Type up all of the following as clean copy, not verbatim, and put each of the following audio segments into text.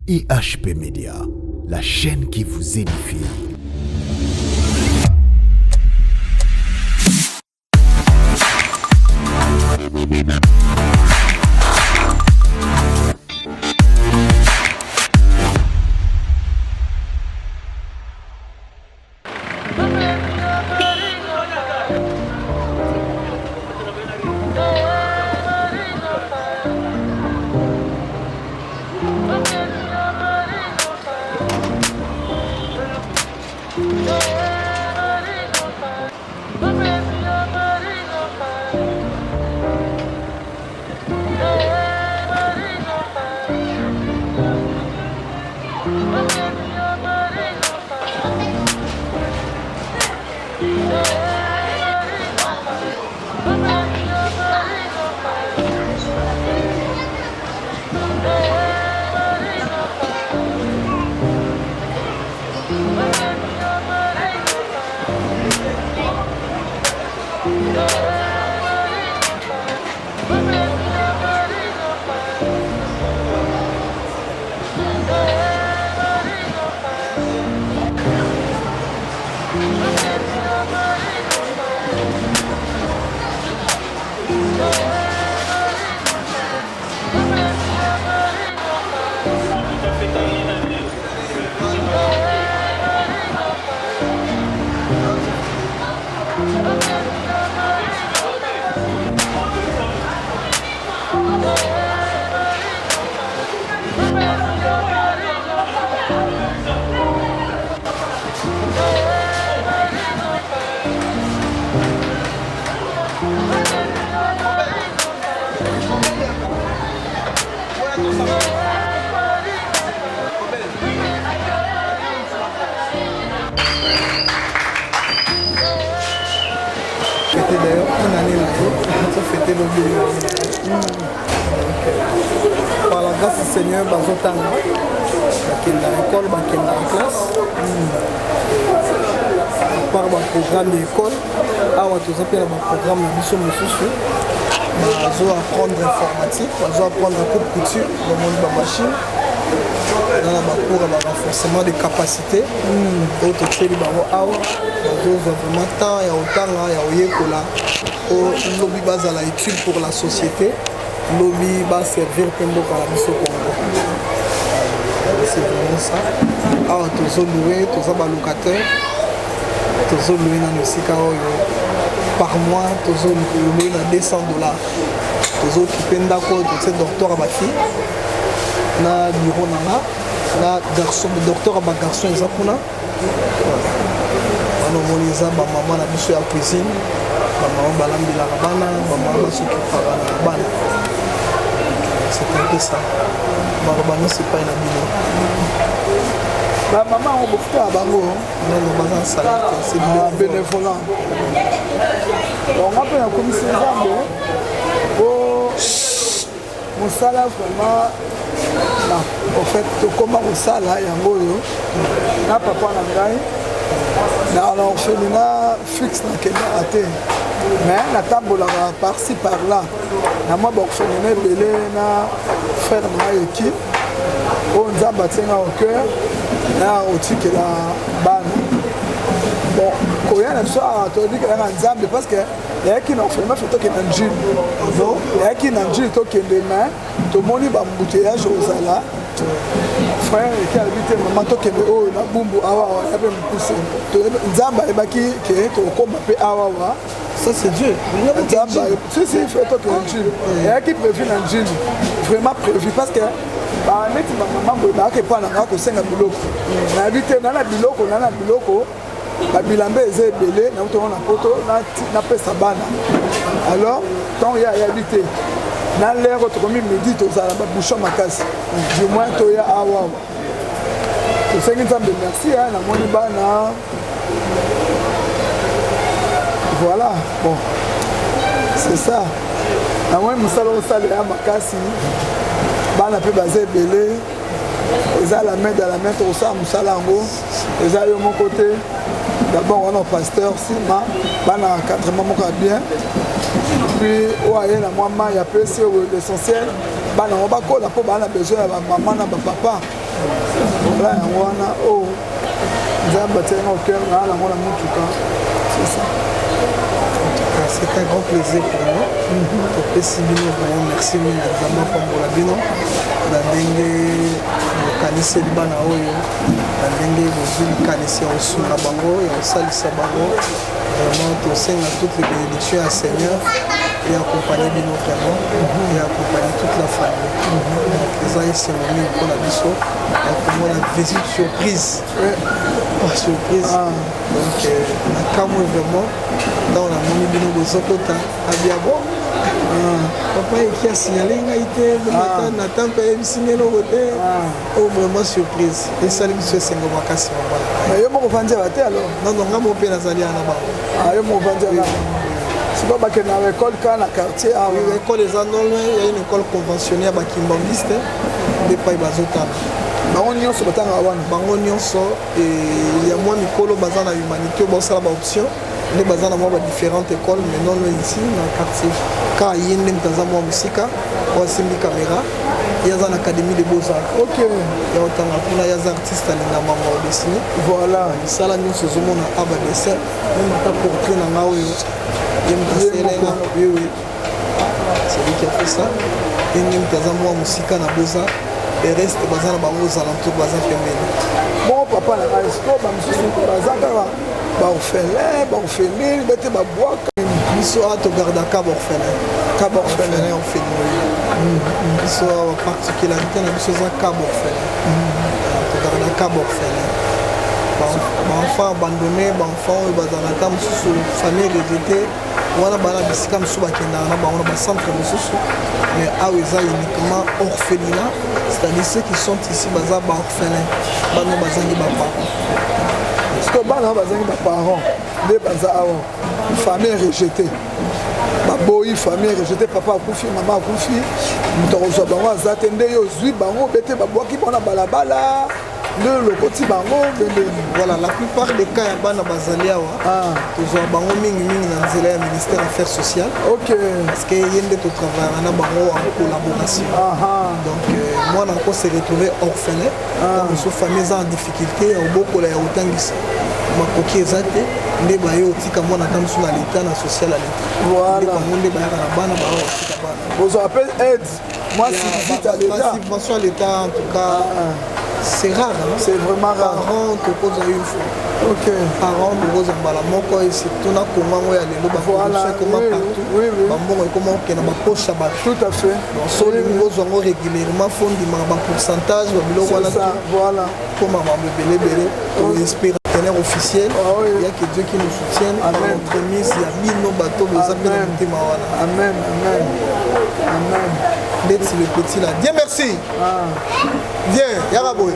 IHP Média, la chaîne qui vous édifie. D'ailleurs, une année là, ça fêtait le par la grâce du Seigneur, Bazotanga, qui est dans l'école, qui est dans la classe. Par le programme de l'école, on appelle le programme de mission Moussoussou. On va apprendre l'informatique, on va apprendre la coupe couture, le monde de la machine. On va apprendre le renforcement des capacités. D'autres créer des barreaux vraiment temps et autant il y a un lobby base à la étude pour la société, lobby va servir pour la mission Congo. C'est vraiment ça. Alors tous loués, tous locataires, tous loués dans le Sika par mois, tous loués dans $200. Tous occupés d'accord, tous docteurs à bâti, na bureau na garçon, docteur à garçon exactement. On a maman na biso ya cuisine, maman balambila bana, maman s'occupe de bana. C'est un peu ça. Maman c'est pas une bino. La maman on beaucoup à bango, on a besoin salaire, c'est bénévolat. On appelle la commission Zambé. Oh, mon salaire vraiment en fait comment on salaire yango yo. Na papa na ngai. Dans l'orphelinat fixe dans Kenya à terre. Mais la table par-ci par-là. Dans moi, l'orphelinat belé na frère de ma équipe. On a bâti au cœur. Là, au ticket la banne. Bon, quand il y a un soir, tu dis qu'il y a un zambé parce que il y a qui n'a fait ma photo qui est un jean. Il y a qui n'a un jean qui est des mains. Tout le monde est embouteillage aux alas. Frère qui habite maman to kende o na bumbu awa ya pe mpuse to nzamba ebaki ke to komba pe awa ça c'est Dieu nzamba si fait to kende et qui prévu na njili vraiment prévu parce que ba neti maman bo ba ke pa na ko senga biloko na habite na biloko ba bilambe eze belé na to na poto na pesa bana alors tant ya habité dans l'air tu comme midi tu as la bouchon makasi du moins tu ya awa tu sais que merci hein na moni bana voilà bon c'est ça na moi musala osala ya makasi bana pe bazé belé eza la main dans la main to ça musala ngo eza yo mon côté d'abord on a pasteur sima bana encadrement moko bien. Puis ouais na moi il y a peu l'essentiel bana on ba ko la po bana besoin ya maman na papa Là, on a oh, c'est un grand plaisir pour nous. Merci évidemment pour la bino. La dengue, le canissé de bana oyo. La dengue, le canissé au suna bango et au salissa bango. Vraiment, tout ça, toutes les bénédictions à Seigneur et accompagner bino vraiment et accompagner toute la famille. Les gens ici ont mis pour la biso. Pour moi, la visite surprise. Pas surprise. Donc, quand moi vraiment, dans la monnaie bino bozokota, abiabo. Papa qui a signalé une été, Nathan paye signé le côté. Oh, vraiment surprise. Et ça, c'est 5 mois cassé. Mais il y a mon vendeur à terre alors. Non, non, mon père n'a pas allé là-bas. Ah, il y a mon vendeur là. C'est pas qu'il y a une école dans le quartier. Ah oui, l'école est en loin. Il y a une école conventionnelle à Kimbangiste. Des pays bazotam. Bango nyonso batanga wana. Bango nyonso et il y a moins Mikolo bazana humanité, bon ça la option. Les bazana moi différentes écoles mais non ici dans le quartier. Quand il y a une tazama musique, on a une caméra. Il y a une académie de beaux-arts. OK. Il y a autant d'artistes à l'ingama au dessiné. Voilà. Ça là nous se zoomons à Abba dessin. Même pas portrait dans la rue. Oui, oui. C'est lui qui a fait ça. Et nous tazama musique à beaux-arts. Et reste bazana bango aux alentours bazan pembeni. Bon papa na resto ba msusu bazaka ba orphelin bete ba bois biso ato garda ka orphelin on fait nous biso particularité na biso za ka orphelin to garda ka orphelin ba enfant abandonné ba enfant bazana ta msusu famille rejetée wana bana bisika msusu bakendaka na bango na bacentre mosusu mais awa eza uniquement orphelinat c'est-à-dire ceux qui sont ici baza baorphelin bano bazangi baparent parceque bana bazangi baparent nde baza awa famille rejetée baboyi famille rejetée papa akufi mama akufi moto akozwa bango aza te nde yo ozwi bango bete babwaki bango na balabala nde lokoti bango bendeni. Voilà, la plupart des cas ya bana bazali awa tozwa bango mingi na nzela ya ministère affaires sociales. OK. Parce que yende to travailler na bango en collaboration. Donc moi on se retrouver orphelin dans une famille en difficulté au boko la otangisa makoki ezate nde bayo tika mwana tamsu na l'état na social à l'état. Voilà. Nde ba na bana ba tika bana. Vous appelle aide. Moi si visite à l'état. Subvention à l'état en tout cas. C'est rare, hein? C'est vraiment rare. Parents te posent une fois. OK. Parents te posent un balamoko et c'est tout na comment on y aller. Voilà. Comment partout. Oui. Comment on a ma poche à battre. Tout à fait. Donc sur les nouveaux zongo régulièrement font du pourcentage. Voilà. Comment on va belé. On espère partenaire officiel. Il y a que Dieu qui nous soutienne. Par notre mise, il y a mille nos bateaux. Amen. D'être le petit là. Dieu merci. Viens, Yaraboy.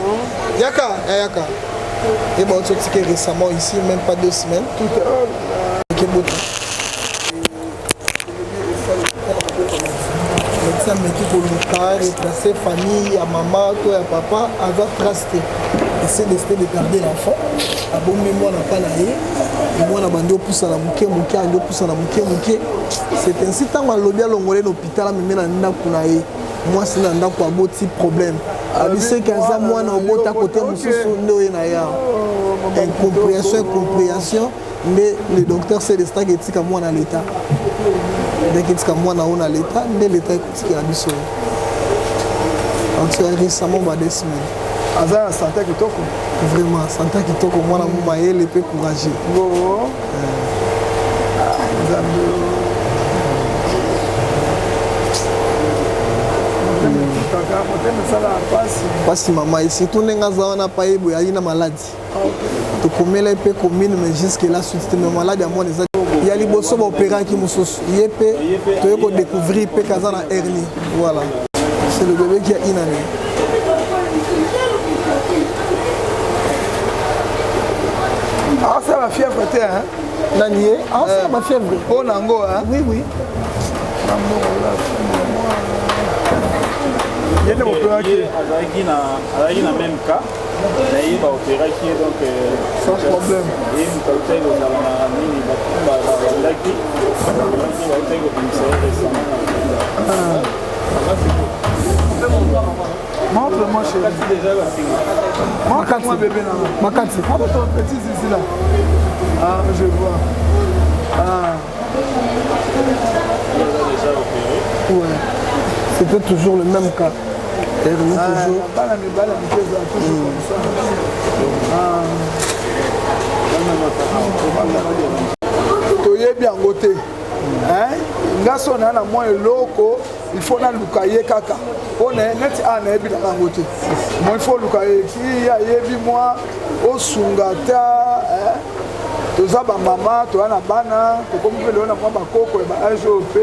Yaka. Et bon, tu sais que récemment ici, même pas 2 semaines. Tout est beau. Médecin métier pour le retracer famille, à maman, toi, à papa, avant de tracer. Essayer de garder l'enfant. À bon mémoire, n'a pas naïe. Et moi, on a bandé au pouce à la mouké, c'est ainsi tant que l'objet l'ongolais l'hôpital, mais maintenant, on a moi, c'est un petit problème. C'est qu'un mois, on a côté incompréhension, mais le docteur c'est le stade qui est moi dans l'état. Dès qu'il est moi dans l'état, mais l'état qui a dit ça. Récemment, on va des semaines. Azar santé qui toko. Vraiment, santé qui toko, moi, on a le peu courageux. Parce que maman ici tout le monde n'a pas eu une maladie. Tu connais les peu communes mais jusque là suite mais maladie à moi les il y a les bosses opérants qui musos yepé tu peux découvrir peu kazana hernie voilà c'est le bébé qui a une année. Ah ça va fièvre t'es hein Nanié ah ça va fièvre oh nango hein oui il y a azalaki na même cas naye baopéraki donc sans problème ye moto autaki kozala na nini babandaki bautaki kobimisa ye récemment Montre-moi chérie. Montre-moi bébé. Makati. Prends ton petit zizi là. Ah, je vois. Ah. Ouais. C'était toujours le même cas. Toujours. Pas la même balle, toujours comme ça. Toye bien côté. Hein? Ngaso na na moi loko, il faut na lukaye kaka. On est net à na ebila na côté. Moi il faut lukaye qui ya yebi moi au sungata, hein? Toza ba mama, to na bana, to comme que na moi ba koko ba AJOP.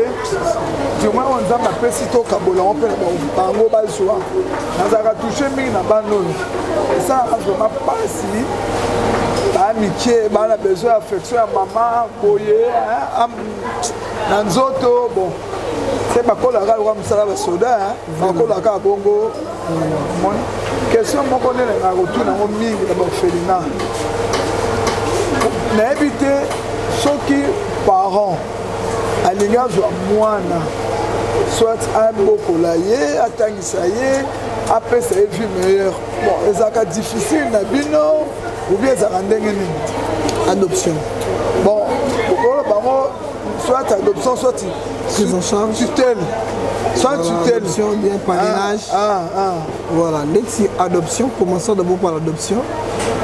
Du moins on za ma pesi to kabola on peut ba bango ba soa. Na za ka toucher mingi na bano. Ça a vraiment pas si amitié, on a besoin d'affection à maman, boyer, nanzoto, bon. C'est pas quoi la gare ou ça va soda, pas quoi la gare bongo. Question moi connais la retour dans mon ming d'abord Félina. N'habiter ceux qui parents à l'égard de moi soit un beau colayer, attangisaye, après ça est vu meilleur. Bon, c'est difficile na bino. Ou bien ça rend adoption. Bon, soit adoption, soit prise en charge, tutelle. Soit tutelle. Adoption, bien parrainage. Voilà, l'ex adoption, commençons d'abord par l'adoption.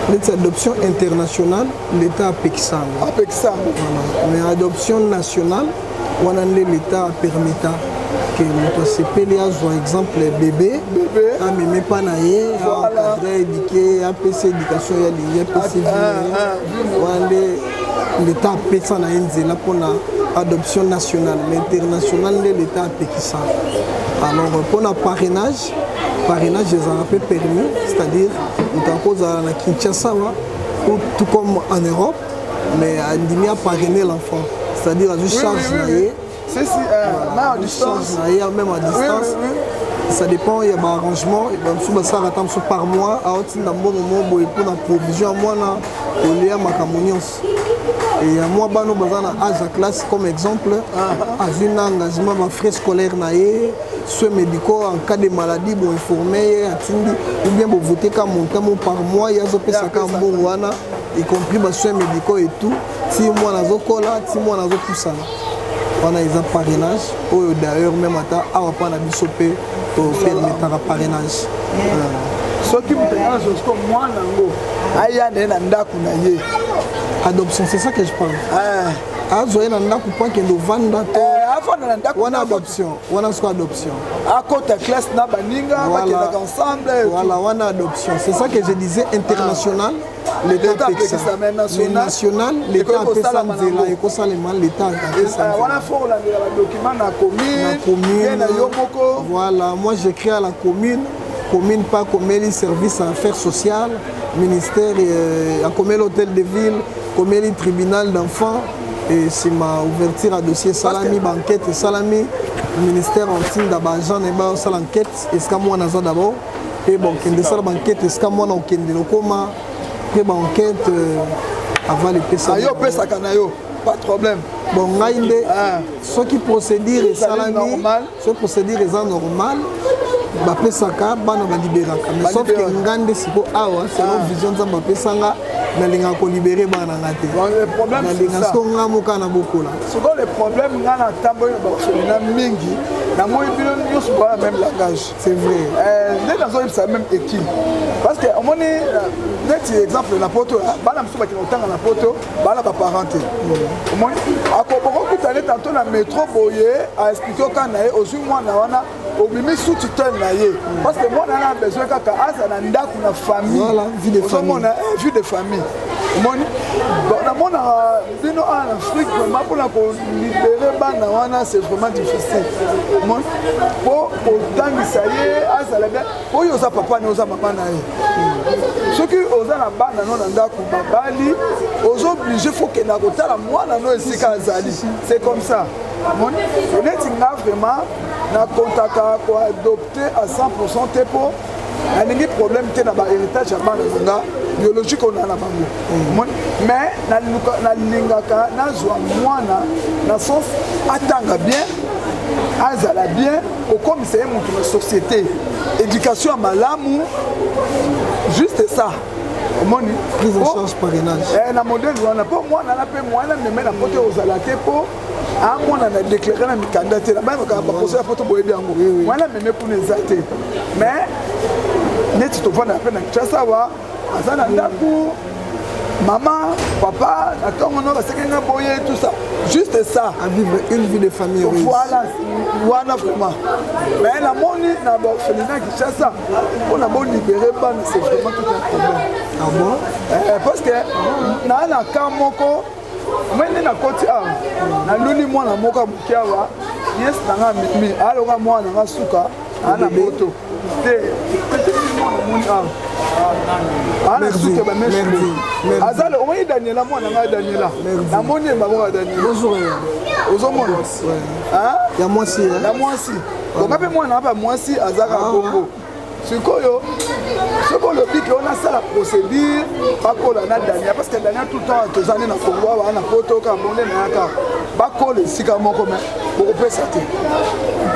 L'ex adoption internationale, l'État a Pexang. Voilà. Mais adoption nationale, on a l'État permettant que nous s'appelle par exemple bébé a même pas naé a cadre éduqué a PC éducation ya ligne PC l'état pesa na nzela pour la adoption nationale mais internationale l'état a ça. Alors pour le parrainage les a peu permis, c'est-à-dire nous avons à Kinshasa ou tout comme en Europe mais on a parrainé l'enfant, c'est-à-dire à juste charge même à distance. Même à distance. Ça dépend, il y a un arrangement. Par mois, il y a une provision. Il y a et moi, à classe comme exemple, à un engagement de frais scolaires, soins médicaux en cas de maladie, pour informer, ou bien pour voter par mois, il y a y compris les soins médicaux et tout. Si moi, si moi, on a des parrainages, d'ailleurs même à ta pas na bisopé pour permettre un parrainage. Ce qui me dérange comme moi nango, aya na ndaku na ye. Adoption, c'est ça que je parle. Azoye na ndaku point que nous vanda on a adoption, on a soit adoption. À côté classe na baninga, voilà. Ensemble. Voilà, on a adoption. C'est ça que je disais international. L'État national, l'État a fait ça, l'État a fait ça. Voilà, moi j'écris à la commune pas comme les services à affaires sociales, ministère, comme l'hôtel de ville, comme le tribunal d'enfants, et c'est ma ouverture à dossier Salami, banquette et Salami, ministère en signe d'Abadjan et bah ça l'enquête, est-ce que moi on a d'abord, et bon, quand de ça la banquette, est-ce que moi on a de coma. Enquête avant les PSA. Pas de problème. Bon, ce qui procédure est normal. Ce procédure est normal. Ba pesaka bana ba libérer. Mais sauf que ngande siko awa c'est une vision de ba pesanga na linga ko libérer bana ngate. Le problème c'est ça. Ko ngamuka na bokola. Souvent le problème ngana tambo ba mingi na moi bino nyos ba même langage. C'est vrai. Dès dans ça même équipe. Parce que on est net exemple na poto bana msuba ki otanga na poto bana ba parenté. Moi akoboko kutale tantôt na métro boye a expliquer quand na aussi moi na wana obimi sous tutelle na ye parce que moi na besoin kaka asa na ndaku na famille. Voilà, vie de famille. On a vie de famille. Moi na mona bino en Afrique vraiment pour la libérer bana wana c'est vraiment difficile. Moi pour autant ça y est asa la bien pour yo za papa na za maman na ye. Ce qui oza na bana non ndaku babali aux obligé faut que na kotala moi na no esika azali. C'est comme ça. Moi on est vraiment na kontaka ko adopter à 100% tepo aningi problème te na ba héritage ya bana nga biologique on a na bango mais na lingaka na zwa mwana na sens atanga bien azala bien okomisa ye moto na société éducation ya malamu juste ça omoni prise en charge parrainage na modèle wana mpo mwana na mpe mwana meme na poto ozala te mpo amwana na déclaré na mikanda te na bayebaka baposo ya poto boyebi yango mwana meme kuna eza te mais neti tovanda mpe na kinshasa awa aza na ndako maman, papa, tout ça. Juste ça. À vivre une vie de famille heureuse. Voilà, vraiment. Mais la monnaie, qui cherche ça. On a beau libérer, c'est vraiment tout un problème. Ah bon? Parce que, dans un cas, moi, je suis côté na luni moi na moka mukiawa yes nanga mi aloka moi na suka ana moto te ana suka ba merci azalo o moi Daniela moi na Daniela na moni ba Daniela bonjour ozomona hein ya moi si ya moi si ko kape moi na ba moi si azaka Congo sikoyo soko lobi ke on a ça la procédure bakola na Daniela parce que Daniela tout le temps tozani na Congo wana poto ka monde na yaka bakola sika moko me boko pesa te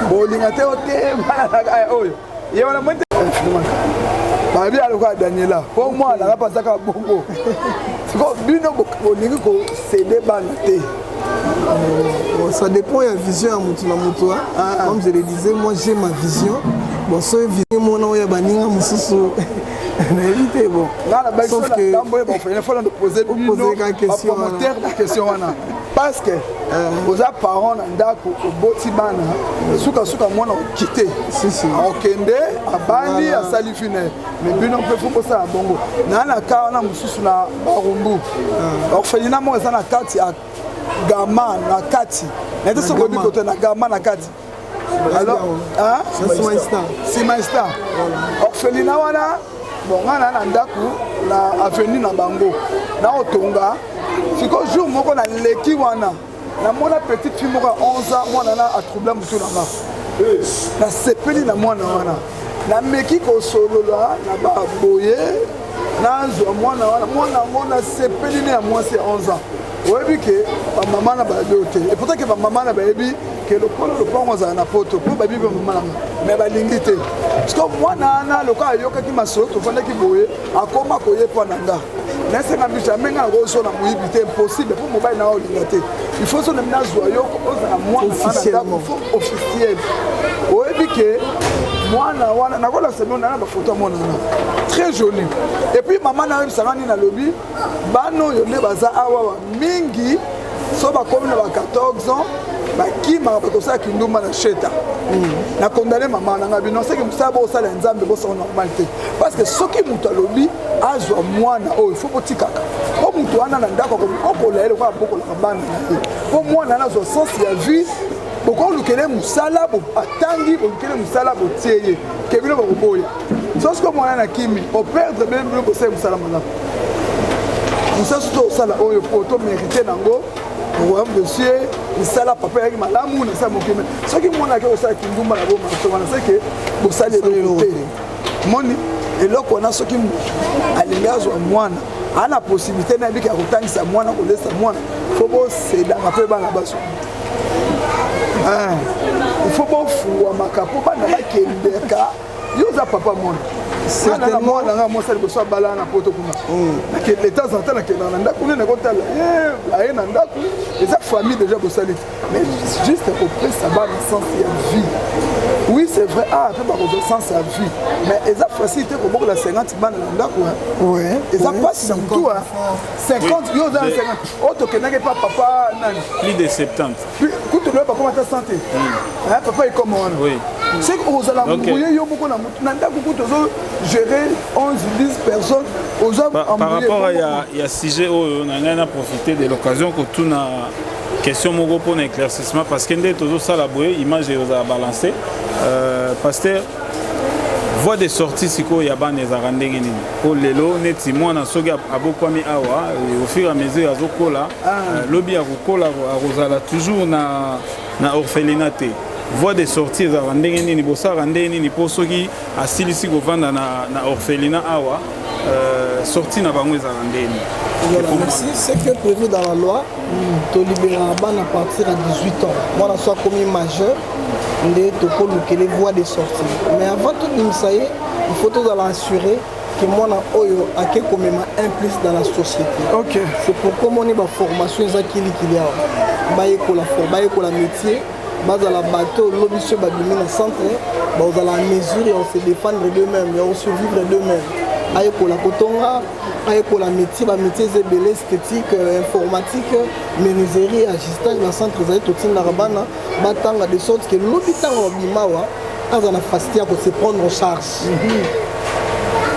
bolinga te ote bana oyo ye wana monte babi aloka Daniela po moi na pas ka bongo siko bino bolingi ko céder bana te. Ça dépend de la vision à Moutouna. Comme je le disais, moi j'ai ma vision. Bon, ça vision mon nom est banni à Moussou. Évitez bon. Sauf que il faut poser une question. Parce que aux parents n'andako au botibana suka mwana quitter. Okende abandi a salifine. Mais bino peut faut ça bongo. Na na ka na Moussou na Barumbu. Orphelinat mo za na kati a Gama na kati. Nete so ko bikote na Gama na kati. Alors, hein? C'est Maïsta. Orphelinat wana bon ngana na ndaku na avenue na bango. Na otonga. Siko jour moko na leki wana. Na mona petite fille moko 11 ans mwana na a troublé mutu na ma. Na sepeli na mwana wana. Na meki ko solola na ba boye. Na zo mwana wana mwana sepeli na moi c'est 11 ans. Oui, que maman n'a pas de et pourtant que maman n'a pas dit que le pont was un apôtre pour baby maman mais ba lingité parce que moi na le cas yoka ki maso to fanda ki boye akoma koye po nanga na senga bisha menga roso na muibité impossible pour mobile na olingate il faut so na zo yoko oza moi officiel oui que moi na kola semaine na ba photo moi na très joli et puis maman na même sangani na lobby bano yone baza awa mingi so ba comme na 14 ans ba kima ba to sa kinduma na cheta na condamner maman na bino c'est que musaba o sala nzambe bo sa normalité parce que soki mutu alobi azwa mwana o il faut potikaka ko mutu ana na ndako ko kola ele ko boko la bana ko mwana na zo sens ya vie boko lukele musala bo atangi bo lukele musala bo tieye ke bino bo boya so ce que mwana na kimi o perdre même bo se musala mwana musa so sala oyo poto mériter nango ouais monsieur misala papa yaki malamu na sa mokime soki mwana ke osala kindumba na bo maso wana c'est que bo sala le moni eloko na soki alingi azwa mwana ana possibilité na bika kotangisa mwana kolesa mwana faut bo seda mpe bana baso il faut bo fuwa makapo bana bakendeka yoza papa mwana certainement na moi ça le soit bala na poto kuna que l'état s'entend na kena ndako ne kotala aye na ndako les familles déjà bosali mais juste pour près ça va dans sens ya vie oui c'est vrai peut pas dans sens ya vie mais les facilité comme la 50 bana na ndako ouais et ça passe dans tout 50 yo dans 50 auto que n'a pas papa nani plus de 70 puis quand tu le pas comment ta santé papa est comment oui c'est que vous allez mouiller yo moko na ndako kuto gérer 11-10 personnes par rapport à il y a sujet où on a profité de l'occasion que tout na question moko pour éclaircissement parce que ndé toujours ça la boye image aux a balancé pasteur voie de sortie siko ya bana ezaka ndenge nini po lelo neti mwana soki abokwami awa au fur et à mesure azokola lobi akokola akozala toujours na orphelinat te voie de sortie ezalaka ndenge nini bosala ndenge nini mpo soki asilisi kovanda na orphelinat awa sorti na bango ezala ndeni. Voilà, merci. Ce qui est prévu dans la loi, tu libéreras à partir de 18 ans. Moi, je suis commis majeur, tu peux les voies de sortie. Mais avant tout, il faut tout assurer que moi, je suis impliqué dans la société. Ok. C'est pourquoi moi, j'ai une formation qui est là. Je suis la métier. Dans la bateau, l'objet est dans le centre. Dans la mesure, on se défendre d'eux-mêmes, on se survivre d'eux-mêmes. Aïe pour la cotonga, aïe pour la métier est belé, esthétique, informatique, menuiserie, assistage, la centre de tout le monde, batanga de sorte que l'hôpital au Bimawa a la facilité pour se prendre en charge.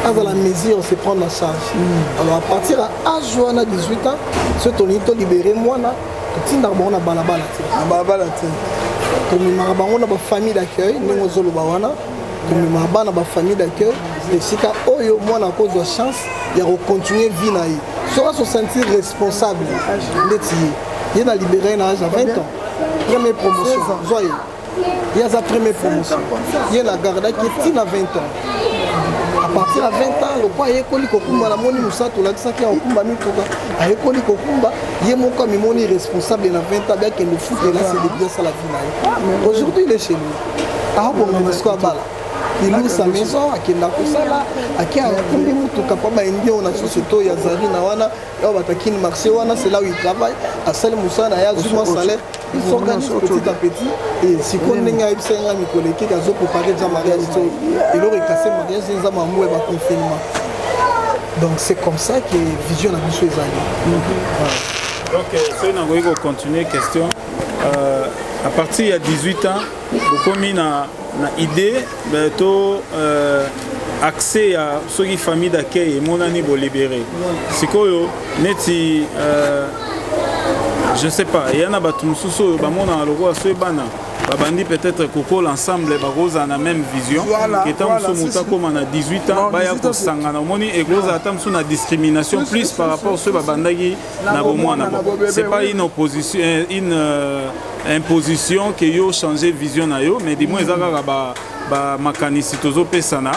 A la mesure on se prendre en charge. Alors à partir de 18 ans, ce ton libéré moi là, tout le monde a balabala. Balabala. Comme on a une famille d'accueil, nous avons une famille d'accueil. Et si moi à cause de chance, il y a continuer vie naï. Sera se sentir responsable. Il y a libéré à l'âge de 20 ans. Première promotion. Il y a sa première promotion. Il y a la garde qui est à 20 ans. À partir de 20 ans, le quoi est collé kokumba la moni musato la kisaki en kumba mitoka. A école kokumba, il est mon comme moni responsable de la 20 ans bien que le foot est là c'est bien ça la vie naï. Aujourd'hui il est chez lui. Ah bon mais ce quoi bala. Il loue sa maison, il a une société, c'est là où il travaille, à Salle Moussa, il y a un salaire, il s'organise petit à petit. Et si on a un collègue qui a préparé un mariage, il aurait cassé le mariage, il a un confinement. Donc c'est comme ça que Vision a vu ses années. Donc, si on a continuer la question, à partir de 18 ans, vous avez une idée de accès à cette famille d'accueil et mon année pour libérer. C'est quoi, je ne sais pas, il y en a des gens qui Babandi peut-être Coco l'ensemble ont la même vision. Qui est comme on a 18 ans, il discrimination plus par rapport à ceux qui c'est pas une opposition, une imposition qui a changé vision mais du moins ba makanisi tozo pesana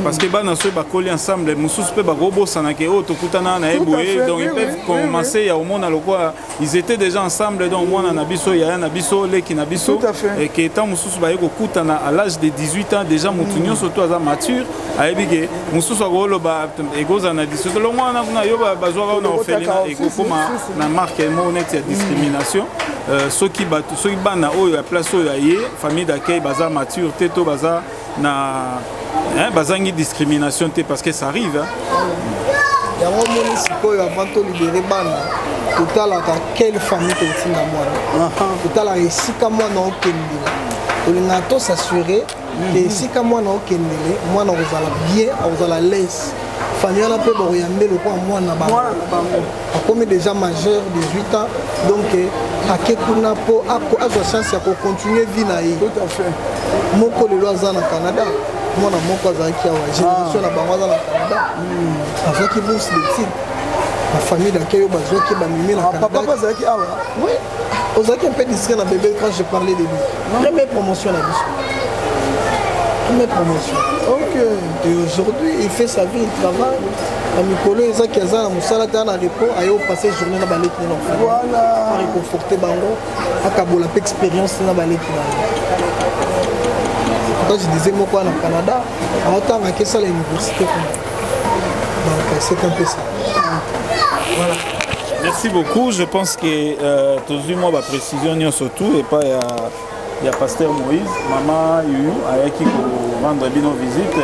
parce que bana so ba coller ensemble mususu pe ba robo sana ke auto kutana na eboye donc ils peuvent commencer ya au monde quoi ils étaient déjà ensemble donc moi na biso ya na biso leki na biso et que tant mususu ba yeko kutana à l'âge de 18 ans déjà mutunyo surtout à mature ayebi mususu agolo ba egoza na 18 lo mwana kuna yo ba bazwa na ofeli na ego koma na marque mo net ya discrimination ceux qui bana oyo ya place oyo aye famille d'accueil baza mature teto baza na bazangi discrimination parce que ça arrive ya moni sikoyo avant to libérer bana totalaka quelle famille totinga mwana totala esika mwana okendela tolinga to s'assurer que esika mwana okendele mwana ozala bien ozala l'aise famille wana mpe bakoyambe lokwa mwana bango akomi déjà majeur 18 ans donc ake kuna mpo azwa chance ya kocontinue vie na ye moko lelo aza na Canada mwana moko azalaki awa génération na bango aza na Canada azwaki bourse d'étude bafamille d'accueil oyo bazwaki bamimi na Canada azalaki awa oui ozalaki un peu discret na bébé quand je parlais de lui première promotion na biso première promotion. Ok. Et aujourd'hui, il fait sa vie, il travaille. Amicolo, il y a des moussala dans le repos, il a passé la journée dans la balai. Voilà. Il a conforté Bango, il a eu l'expérience dans la balai. Quand je disais moi quoi au Canada, autant que ça à l'université. Donc c'est un peu ça. Voilà. Merci beaucoup. Je pense que tous les mois, la précision surtout et pas il y a pasteur Moïse, maman Yuyu, qui rendre une visite,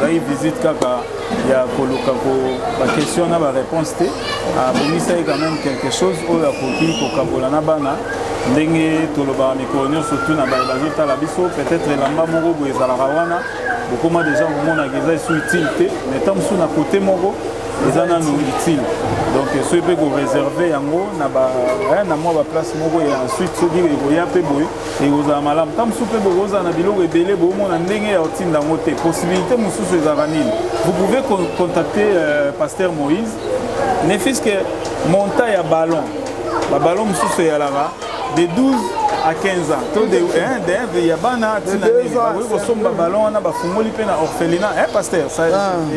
une visite kaka ya koluka ko la question na ba réponse té a bonisa quand même quelque chose au la koki ko kabola na bana ndenge toloba mikonyo surtout na ba bazota la biso peut-être lamba moko bo ezala rawana beaucoup déjà au monde a geza sous utilité mais tant sous na côté moko ezana no utile donc ce peut go réserver yango na ba na moi ba place moko et ensuite ce qui est boya pe boy et aux amalam tam soupe boza na biloko ebele bo mona ndenge ya otinda ngote possibilité mususu ezavanil vous pouvez contacter pasteur Moïse ne fils que monta ya ballon ba ballon mususu ya lava de 12 à 15 ans. Tout de Yabana, oui, vous sommes ballon, on a bafungoli pe na orphelinat, pasteur, ça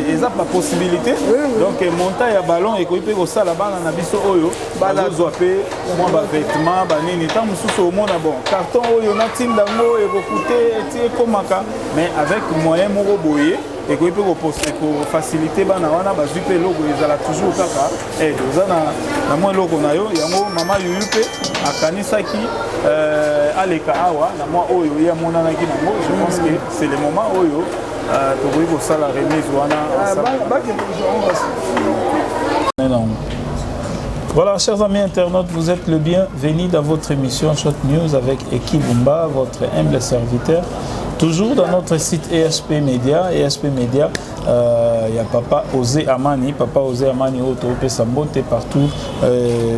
ils a pas possibilité. Donc monter ya ballon et koipe ko sala bana na biso oyo, bala zoapé, moi ba vêtements, ba nini, tant mususu au monde bon. Carton oyo na tinda ngo e kokuté ti komaka, mais avec moyen moko boyer et qu'on peut faciliter bana wana ba zupe logo ezala toujours kaka na moi logo na yo yango mama yuyupe akanisaki aleka awa na moi oyo ya mona na kinango. Je pense que c'est le moment oyo to ko sala remise wana. Voilà, chers amis internautes, vous êtes le bienvenu dans votre émission Shot News avec Eki Bumba, votre humble serviteur. Toujours dans notre site ESP Media, il y a Papa Osé Amani, au Topé Sambote partout,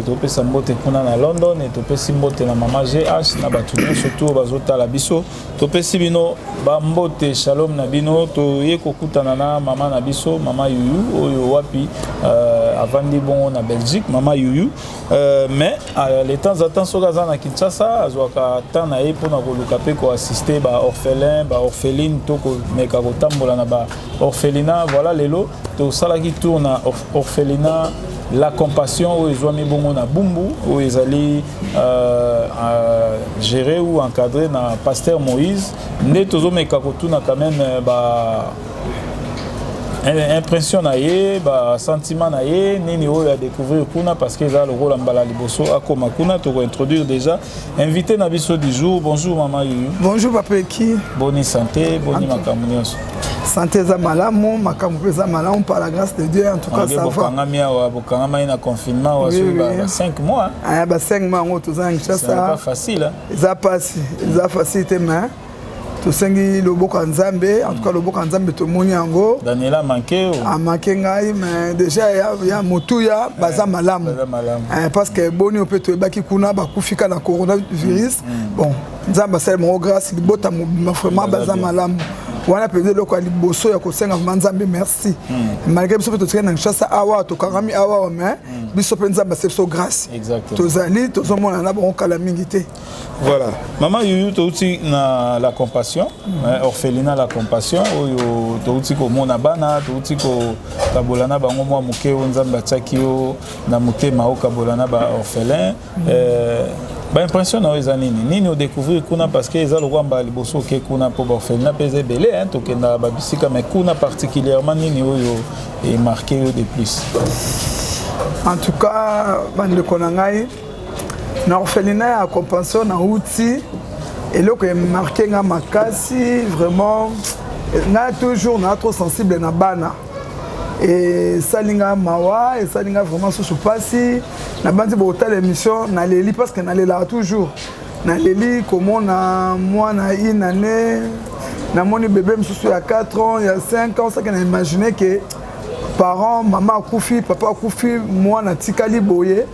Topé Sambote kuna na London, et Topé Simbote na Mama GH, na Batuno, surtout Bazota la Biso, Topé Sibino, Bambote, Shalom Nabino, Toye Kokutana na Mama Nabiso, Mama Yuyu, Oyo Wapi, Avandi Bon na Belgique, Mama Yuyu, mais les temps à temps, Sogaza na Kinshasa, Azwaka Tanae pour na Kolukape ko assister ba orphelin, ba orpheline, Toko Mekagotambola na ba orphelinat, voilà les lots, tout ça qui tourne à orphelinat, la compassion où ils ont mis bon na Bumbu, où ils allaient gérer ou encadrer na pasteur Moïse, né tous mes kakotuna quand même impression naie, sentiment naie, nini oyo à découvrir kuna parce que ça le rôle en bala liboso akoma kuna to introduire déjà invité na biso du jour. Bonjour maman Yuyu. Bonjour papa Eki. Bonne santé, bonne makamunios. Santé za malamu, makamu za malamu par la grâce de Dieu en tout cas ça va. Bokanga na confinement wa 5 mois. Ah ba 5 mois on tous en ça. C'est pas facile hein. Ça passe, ça facilité mais tosengi loboko nzambe en tout cas loboko nzambe to moni yango Daniela manqué a manqué ngai mais déjà ya motuya baza malamu parce que boni on peut to baki kuna ba kufika na coronavirus bon nzamba sel mo grâce libota vraiment baza malamu wana peut dire loko liboso ya kosenga nzambe merci malgré biso to tsena nchasa awa to kangami awa mais biso pe nzamba sel so grâce tozali tozomona na bon kala mingité. Voilà. Maman Yuyu touti na la compassion, orphelinat la compassion, oyo touti ko mona bana, touti ko kabolana bango mwa muke nzamba tsakio na muke mao kabolana ba orphelin. Ba impression na ezanini. Nini o découvrir kuna parce que ezalo kwamba liboso ke kuna po ba orphelinat peze belé hein to kenda ba bisika mais kuna particulièrement nini oyo est marqué de plus. En tout cas, bande konangai na orphelinat ya compassion na outil et là que marqué nga makasi vraiment na toujours na trop sensible na bana et salinga mawa et salinga vraiment sous passi na bandi bota l'émission na leli parce que na lela toujours na leli comment na moi na une année na moni bébé msusu ya 4 ans il y a 5 ans ça qu'on a imaginé que parents maman akufi papa akufi moi na tikali boye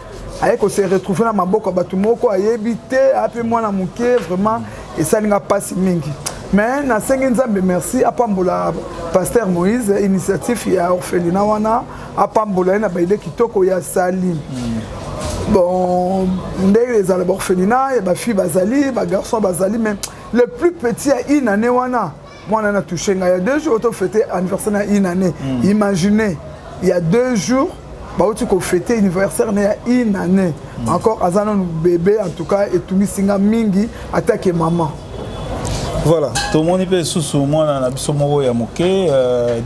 ayeko se retrouver na maboko batu moko ayebité ape mwana muke vraiment et ça n'inga pas si mingi mais na sengi nzambe merci apambola pasteur Moïse initiative ya orphelinat wana apambola na baide kitoko ya sali bon ndenge les orphelinat et ba fille bazali ba garçon bazali mais le plus petit a une année wana moi on a touché il y a 2 jours auto fêter anniversaire na une année imaginez il y a 2 jours tu as fêté l'anniversaire il y a une année. Encore, Azana bébé, en tout cas, et tout le monde mingi attaque maman. Voilà, tout le monde peut sous moi dans la bisomo ya moké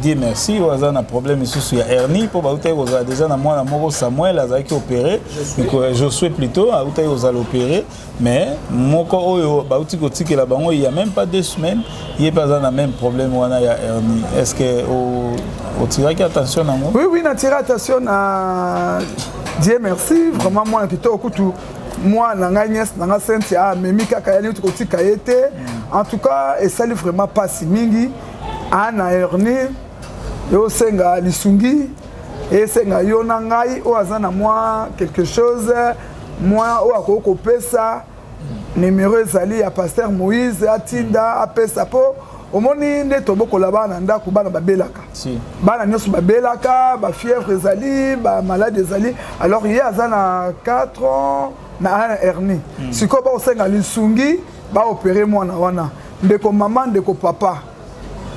dire merci aux un problème sous ya hernie pour bauter aux déjà na moi na moro Samuel a qui opéré donc je souhaite plutôt à outer aux opérer mais moko oyo bauti ko tiki la bango il y a même pas 2 semaines il y a pas un même problème wana ya hernie est-ce que au tirer attention à moi oui na tirer attention à Dieu merci vraiment moi qui to kutu moi nanga nièce nanga senti a memi kaka ya nitu kotika été en tout cas et ça lui vraiment pas si mingi ana hernie yo senga lisungi et senga yo nangai o azana moi quelque chose moi o akoko pesa numéro ezali ya pasteur Moïse atinda apesa po omoni nde tobokola bana ndako bana babelaka bana nyonso babelaka ba fièvre ezali ba malade ezali alors il y a azana 4 ans na hernie siko ba osenga lisungi ba opérer mwana wana ndeko maman ndeko papa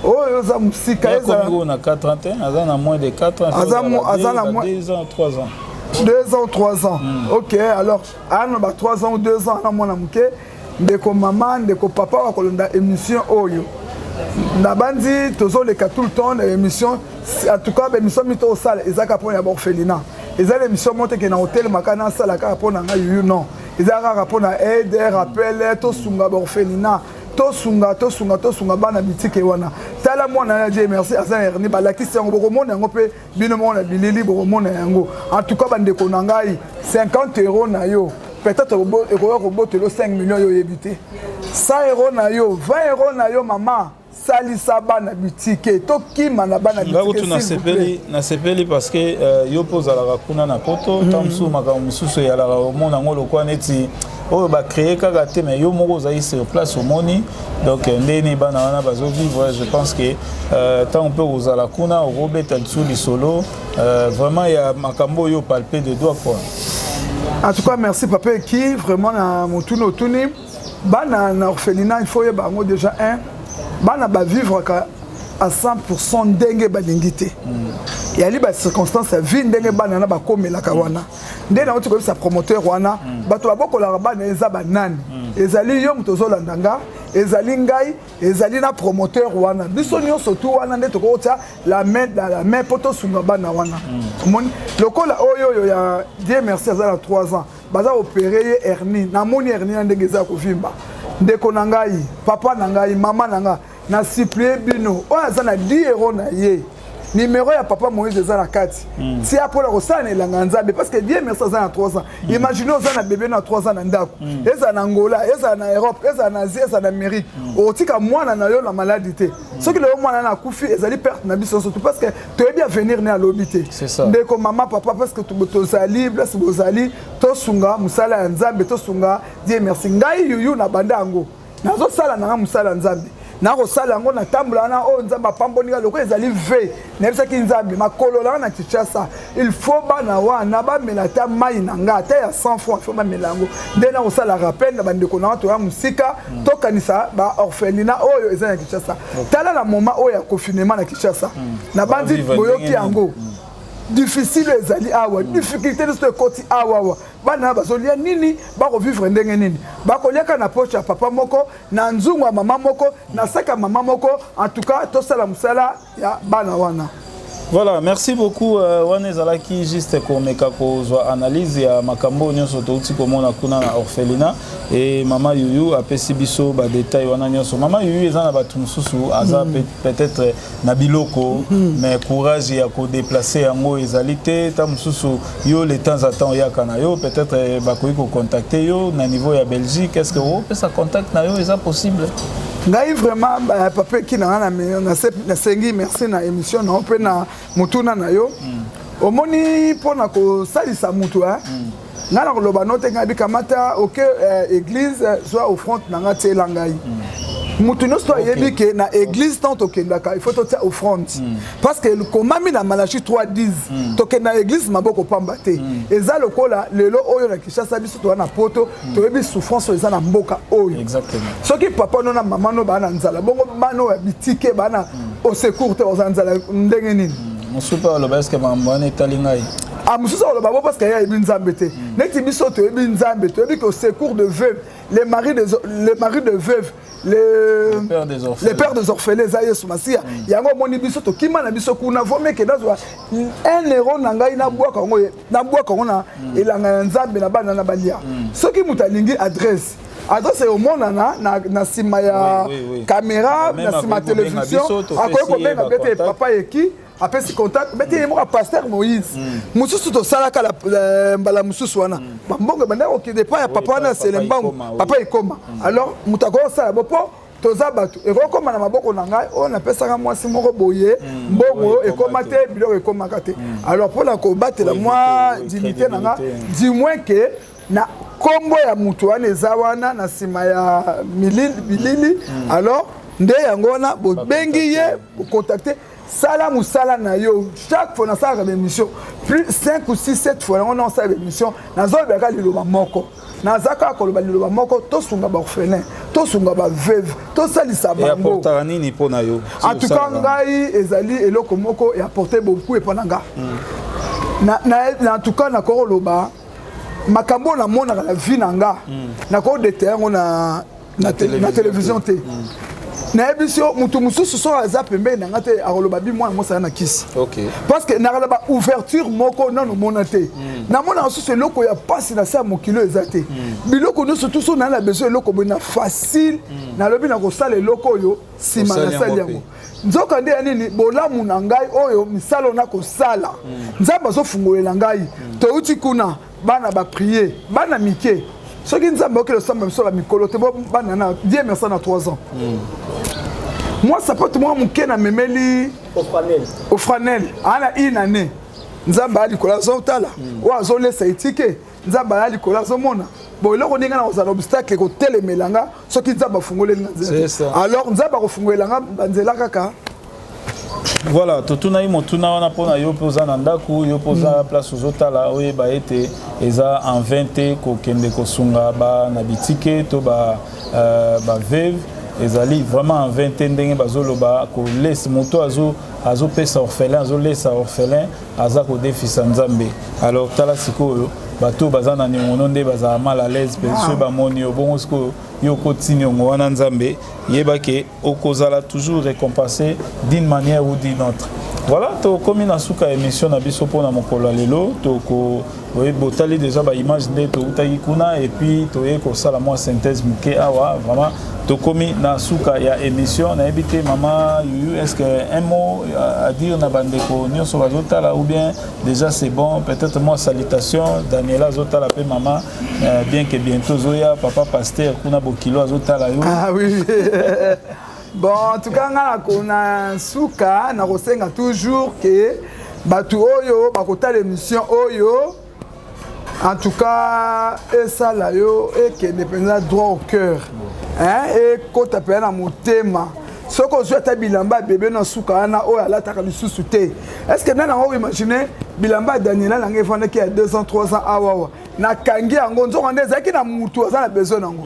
oyo za musika eza na 4 ans azana moins de 4 ans azana moins 2 ans 3 ans 2 ans 3 ans OK alors ana ba 3 ans ou 2 ans na mwana muke ndeko maman ndeko papa wa kolonda émission oyo na bandi tozo le tout le temps émission en tout cas émission mito sala ezaka pour ya orphelinat ezala émission monte ke na hôtel makana sala ka pour na ngayu non ezaka pour na aide rappel to sunga orphelinat to sunga bana bitike wana tala mwana na Dieu merci azan hernie ba lakisi yango boko mona yango pe bino mona bilili boko mona yango en tout cas bande ko na ngai 50 € na yo peut-être ko botelo 5 millions yo yebité 100 € na yo 20 € na yo maman salisa bana bitike to kima na bana bitike na sepeli parce que yo poza la kuna na poto tamsu maka mususu ya la mona ngolo kwa neti oyo ba créer kaka te mais yo moko za sur place au moni donc ndeni bana wana bazo vivre je pense que tant on peut oza la kuna au robeta dessous du solo vraiment il y a makambo yo palper de doigts quoi. En tout cas merci papa qui vraiment na motuno tuni bana na orphelinat il faut y bango déjà un bana ba vivre à 100% ndenge balingité yali ba circonstance ya vie ndenge bana na ba komela ka wana ndena otu ko sa promoteur wana bato babokola bana eza banani ezali yo mutozo landanga ezali ngai ezali na promoteur wana biso nyonso tu wana ndeto ko tia la main poto sunga bana wana moni lokola oyo ya Dieu merci azala 3 ans baza opérer hernie na moni hernie ndenge za ko vimba ndeko na ngai papa na ngai mama na ngai na supplier bino o azana 10 € na ye numéro ya papa Moïse eza na kati ti apola ko sana elanga nzambe parce que Dieu merci azana 3 ans imaginez ozana bébé na 3 ans na ndako eza na Angola eza na Europe eza na Asie eza na Amérique otika mwana na yo la maladie te soki le mwana na kufi ezali perte na biso surtout parce que tu es bien venir na lobité ndeko mama papa parce que tozali bless bozali to sunga musala ya nzambe to sunga Dieu merci ngai yuyu na bandango nazo sala na musala nzambe na kosala yango na tambula na o nzamba pambonika loko ezali ve nebisaki nzambe makolola na Kinshasa il faut bana wana bamela ta mai na nga ta ya 100 francs faut bamela yango nde na kosala rappel na bandeko na to ya musika tokanisa ba orphelinat oyo eza na Kinshasa tala na moment oyo ya confinement na Kinshasa na bandi boyoki yango difficile ezali awa difficulté de ce côté awa bana bazolia nini bako vivre ndenge nini bako liaka na poche ya papa moko na nzungu ya mama moko na saka mama moko en tout cas to sala musala ya bana wana. Voilà, merci beaucoup wana ezalaki juste komeka kozwa analyse ya makambo nyonso touti komona kuna na orphelinat et mama Yuyu apesi biso ba détail wana nyonso mama Yuyu eza na batu mususu aza peut-être na biloko mais courage ya ko déplacer yango ezali te ta mususu yo le temps à temps ya kana yo peut-être bakoyi ko contacter yo na niveau ya Belgique est-ce que vous peut contact na yo eza possible ngai vraiment papa qui na sengi merci na émission na pe na mutuna na yo omoni pona ko salisa mutu ngana ko loba note ngabi kamata OK église soit au front na ngati elangai mutu no soit yebi ke na église tant okendaka il faut to tia au front parce que le komami na Malachi 3:10 to ke na église maboko pambate eza lokola lelo oyo na Kinshasa biso to na poto to yebi souffrance eza na mboka oyo exactement soki papa no na mama no bana nzala bongo mano ya bitike bana au secours te ozanzala ndenge nini musupa lo parce que mama ne talingai mususu lo babo parce que ya yebi nzambe te neti biso to yebi nzambe to yebi que au secours de veuve les maris de veuve les pères des orphelins za Yesu Masia yango moni biso to kima na biso kuna vome ke dazwa 1 € na ngai na bwaka ngo na elanga ya nzambe na bana na balia soki mutalingi adresse au monde na sima ya caméra na sima télévision akoyo ko benga bete papa eki apesi contact bete mo pasteur Moïse mususu to salaka la mbala mususu wana mbongo banda okide pa ya papa na selembango papa ekoma alors mutako sala bopo toza batu ekokoma na maboko na ngai on apesaka mwasi moko boye mbongo ekoma te biloko ekoma kate alors pour la combattre la moi dignité na nga du moins que na kombo ya mutu wana eza wana na sima ya milili alors nde yango wana bobengi ye contacter sala musala na yo chaque fois na sala émission plus 5 ou 6 7 fois on a sala émission na zo beka liloba moko nazaka koloba liloba moko tosunga ba orphelin tosunga ba veuve tosalisa bango et apportera nini pona yo en tout cas ngai ezali eloko moko et apporter beaucoup et ponanga en tout cas na koloba makambo na mona la vie nanga na ko de terre na télévision te na ebisio mutu mususu so aza pembe na ngate akoloba bi mwana mosa na kisi OK parce que na ba ouverture moko non mona te na mona susu loko ya passe na sa mokilo ezate biloko no surtout so na la besoin loko bona facile na lobi na ko sala loko yo sima na sali yango nzoka nde nini bolamu na ngai oyo misalo na ko sala nzamba zo fungolela ngai to uti kuna bana ba prier bana mike ce qui nous a moqué le sang même sur la mikolo te banana Dieu merci na 3 ans moi ça peut moi mon ken na memeli au franel ana une année nzamba ali kola zotala wa zole saitike nzamba ali kola zomona bon eloko ninga na ozala obstacle ko telemelanga ce qui nzamba fungoleli nzela alors nzamba ko fungolelanga banzela kaka. Voilà, totuna yi motuna wana pona yo poza na ndaku yo poza place ozotala oye ba ete eza en 20 ko kende ko sunga ba na bitike to ba veuve ezali vraiment en 20 ndenge bazoloba ko laisse moto azo pesa orphelin azo laisse orphelin aza ko defisa nzambe. Alors tala sikoyo bato bazana ni mononde baza mal à l'aise parce que ba moni obongo siko yo kotini ngo wana nzambe yebake okozala toujours récompensé d'une manière ou d'une autre. Voilà, to komi na suka émission na biso pona mokolo lelo to ko botali déjà ba image de to utaki kuna et puis to ye ko sala moi synthèse muke awa vraiment to komi na suka ya émission na ebité maman est-ce que un mot à dire na bandeko nyonso bazotala ou bien déjà c'est bon peut-être moi salutation Daniela zotala pe maman bien que bientôt zoya papa pasteur kuna bokilo azotala yo. Ah oui. Bon, en tout cas, on a souka, on a toujours que batu oyo, bakota l'émission oyo. En tout cas, et ça là yo, et que dépendant droit au cœur, hein, et quand tu appelles à mon thème. Ce qu'on joue à bilamba bébé dans souka ana oyo la taka sous souté. Est-ce que maintenant on imaginer bilamba Daniela l'angé fondé qui a 2 ans 3 ans awa na kangi ango nzo ngande zaki na mutu azana besoin nango.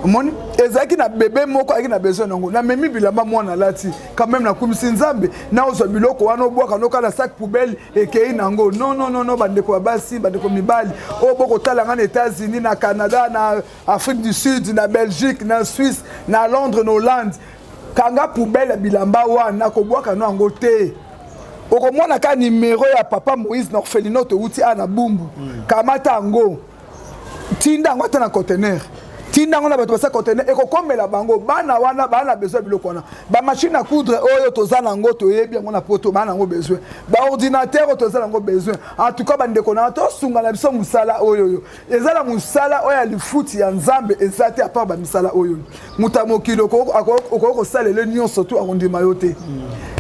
Moni ezaki na bébé moko aki na besoin nango na memi bilamba mwana lati quand même na kumisi nzambe na ozo biloko wana obwaka noka na sac poubelle ekei nango non bandeko basi bandeko mibali o boko talanga na États-Unis na Canada na Afrique du Sud na Belgique na Suisse na Londres na Hollande kanga poubelle bilamba wana ko bwaka nango te okomona ka numéro ya papa Moïse na orphelinat to uti ana bumbu kamata ngo tinda ngota na conteneur tinda ngona bato basa conteneur ekokomela bango bana wana bana besoin biloko wana ba machine à coudre oyo tozana ngo to yebi ngona poto bana ngo besoin ba ordinateur tozana ngo besoin en tout cas bandeko na to sunga na biso musala oyo ezala musala oyo alifuti ya nzambe ezate à part ba misala oyo mutamokilo ko salele nyonso to arondima yote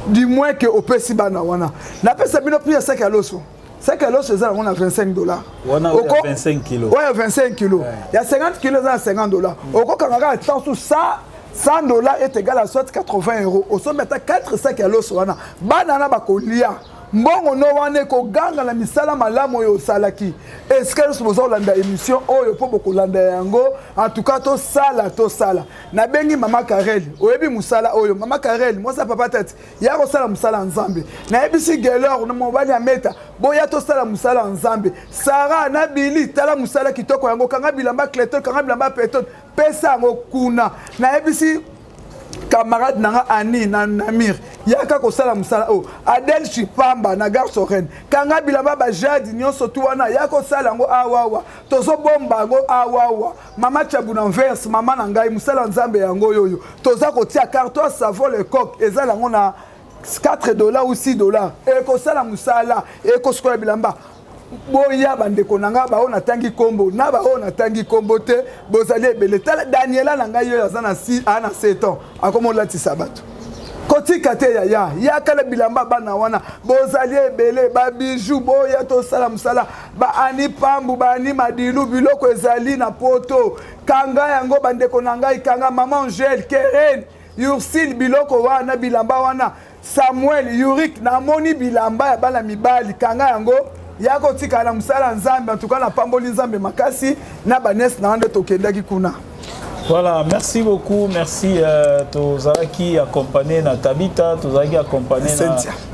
du moins que opesi bana wana na pesa bino prix 5 à l'osso 5 kilos, c'est on a $25. On a 25 kilos. Ouais, 25 kilos. Il y a 50 kilos, c'est $50. Au cas quand on regarde ça, $100 est égal à soit 80 €. Au sommet, 4 5 kilos. Banana bakolia. Mbongo no wane ko ganga na misala malamu yo salaki. Est-ce que nous sommes landa émission oyo po boko landa yango en tout cas to sala. Na bengi mama Karel, oyebi musala oyo mama Karel, moi ça papa tête. Ya ko sala musala nzambe. Na ebisi gelor no mobali ameta, boya to sala musala nzambe. Sara na Billy tala musala kitoko yango kanga bilamba kleton, kanga bilamba peton, pesa ngo kuna. Na ebisi camarade nanga Ani na Namir yaka ko sala musala o Adel Chipamba na Gare Soren kanga bilamba ba Jade nyonso tu wana yako sala ngo awawa tozo bomba ngo awawa mama Chabuna verse mama na ngai musala nzambe yango yoyo toza ko tia carton savon le coq ezala ngo na $4 ou $6 e ko sala musala e ko skola bilamba boya bandeko nanga ba ona tangi kombo na ba ona tangi kombo te bozali ebele tala Daniela nanga yo azana 7 ans akomo lati sabato kotika te ya kala bilamba bana wana bozali ebele ba bijou boya to sala musala ba ani pambu ba ani madilu biloko ezali na poto kanga yango bandeko nanga ikanga mama Angel Keren Yursil biloko wana bilamba wana Samuel Yurik na moni bilamba ya bana mibali kanga yango ya kotikala mosala nzambe en tout cas na pamboli nzambe makasi na banesi na nde tokendaki kuna. Voilà, merci beaucoup, merci Tozaraki accompagné na Tabita, Tozaraki accompagné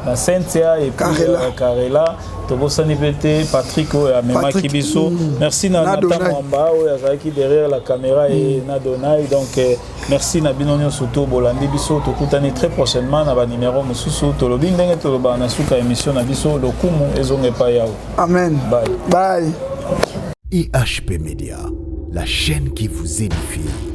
na Cynthia et puis Karela, Tobosani Pete, Patrick Amema Kibiso. Merci na Nathan Mwamba Tozaraki derrière la caméra et Nadonai. Donc merci na Binonio Soto Bolandi Biso, Tokutani très prochainement na ba numéro Mususu Tolobi ndenge toloba na suka émission na biso lokumu ezonge pa yao. Amen. Bye. Bye. IHP Media, la chaîne qui vous édifie.